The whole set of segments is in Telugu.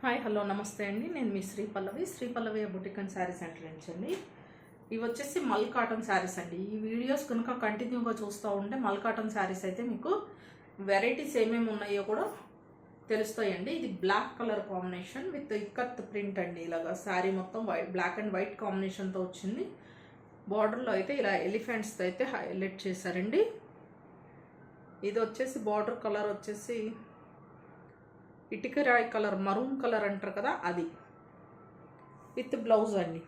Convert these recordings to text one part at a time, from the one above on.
హాయ్ హలో నమస్తే అండి. నేను మీ శ్రీ పల్లవి బుటిక్ అండ్ శారీ సెంటర్ నుంచి అండి. ఇవి వచ్చేసి మల్ కాటన్ శారీస్ అండి. ఈ వీడియోస్ కనుక కంటిన్యూగా చూస్తూ ఉంటే మల్ కాటన్ శారీస్ అయితే మీకు వెరైటీస్ ఏమేమి ఉన్నాయో కూడా తెలుస్తాయండి. ఇది black colour combination with ikat print అండి. ఇలాగా శారీ మొత్తం వైట్ బ్లాక్ అండ్ వైట్ కాంబినేషన్తో వచ్చింది. బార్డర్లో అయితే ఇలా ఎలిఫెంట్స్తో అయితే హైలైట్ చేశారండి. ఇది వచ్చేసి బార్డర్ కలర్ వచ్చేసి ఇటుకరాయి కలర్, మరూన్ కలర్ అంటారు కదా, అది విత్ బ్లౌజ్ అండి.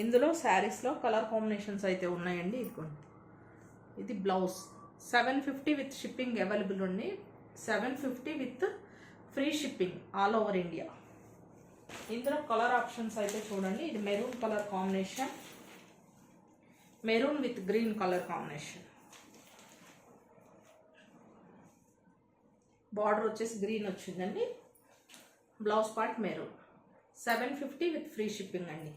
ఇందులో శారీస్లో కలర్ కాంబినేషన్స్ అయితే ఉన్నాయండి. ఇదిగోండి, ఇది బ్లౌజ్. 750 విత్ షిప్పింగ్ అవైలబుల్ ఉంది. 750 with free shipping all over India. ఇందులో కలర్ ఆప్షన్స్ అయితే చూడండి. ఇది maroon colour combination, maroon with green colour combination. Border వచ్చేసి గ్రీన్ వచ్చిందండి. Blouse part maroon. 750 with free shipping అండి.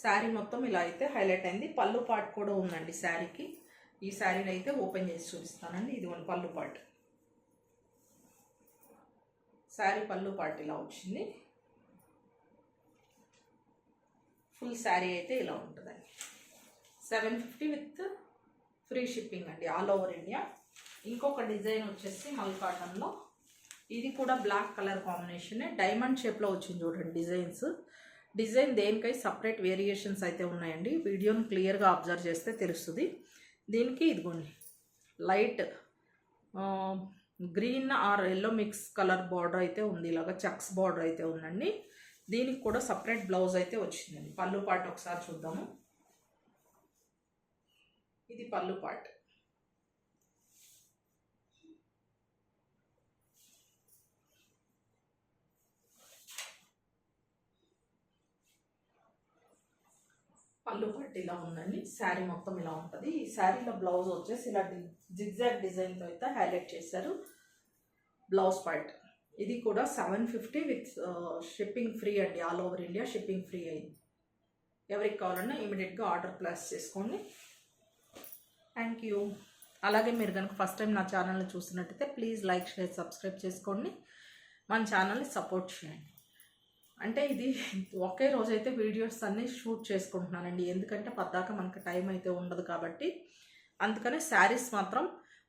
శారీ మొత్తం ఇలా అయితే హైలైట్ అయింది. పళ్ళు పార్ట్ కూడా ఉందండి శారీకి. ఈ శారీని అయితే ఓపెన్ చేసి చూపిస్తానండి. ఇది ఒక పళ్ళు పార్ట్. శారీ పళ్ళు పార్ట్ ఇలా వచ్చింది. ఫుల్ శారీ అయితే ఇలా ఉంటుందండి. 750 విత్ ఫ్రీ షిప్పింగ్ అండి ఆల్ ఓవర్ ఇండియా. ఇంకొక డిజైన్ వచ్చేసి మల్ కాటన్లో, ఇది కూడా బ్లాక్ కలర్ కాంబినేషన్, డైమండ్ షేప్లో వచ్చింది చూడండి. డిజైన్ దేనికై సపరేట్ వేరియేషన్స్ అయితే ఉన్నాయండి. వీడియోని క్లియర్గా అబ్జర్వ్ చేస్తే తెలుస్తుంది. దీనికి ఇదిగోండి light green are yellow mix colour border అయితే ఉంది. ఇలాగా చెక్స్ బార్డర్ అయితే ఉందండి. దీనికి కూడా సపరేట్ బ్లౌజ్ అయితే వచ్చిందండి. పళ్ళు పార్ట్ ఒకసారి చూద్దాము. ఇది పళ్ళు పార్ట్. పళ్ళు పట్టు ఇలా ఉందండి. శారీ మొత్తం ఇలా ఉంటుంది. ఈ శారీలో బ్లౌజ్ వచ్చేసి ఇలా జిగ్జాగ్ డిజైన్తో అయితే హైలైట్ చేశారు. బ్లౌజ్ పార్ట్ ఇది కూడా 750 విత్ షిప్పింగ్ ఫ్రీ అండి. All over India shipping free అయింది. ఎవరికి కావాలన్నా ఇమీడియట్గా ఆర్డర్ ప్లేస్ చేసుకోండి. Thank you. అలాగే మీరు కనుక ఫస్ట్ టైం నా ఛానల్ని చూసినట్టయితే ప్లీజ్ లైక్, షేర్, సబ్స్క్రైబ్ చేసుకోండి. మన ఛానల్ని సపోర్ట్ చేయండి. అంటే ఇది ఒకే రోజైతే వీడియోస్ అన్నీ షూట్ చేసుకుంటున్నానండి. ఎందుకంటే పద్దాక మనకు టైం అయితే ఉండదు కాబట్టి. అందుకనే శారీస్ మాత్రం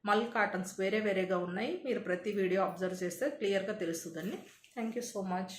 మల్ కాటన్స్ వేరే వేరేగా ఉన్నాయి. మీరు ప్రతి వీడియో అబ్జర్వ్ చేస్తే క్లియర్గా తెలుస్తుందండి. Thank you so much.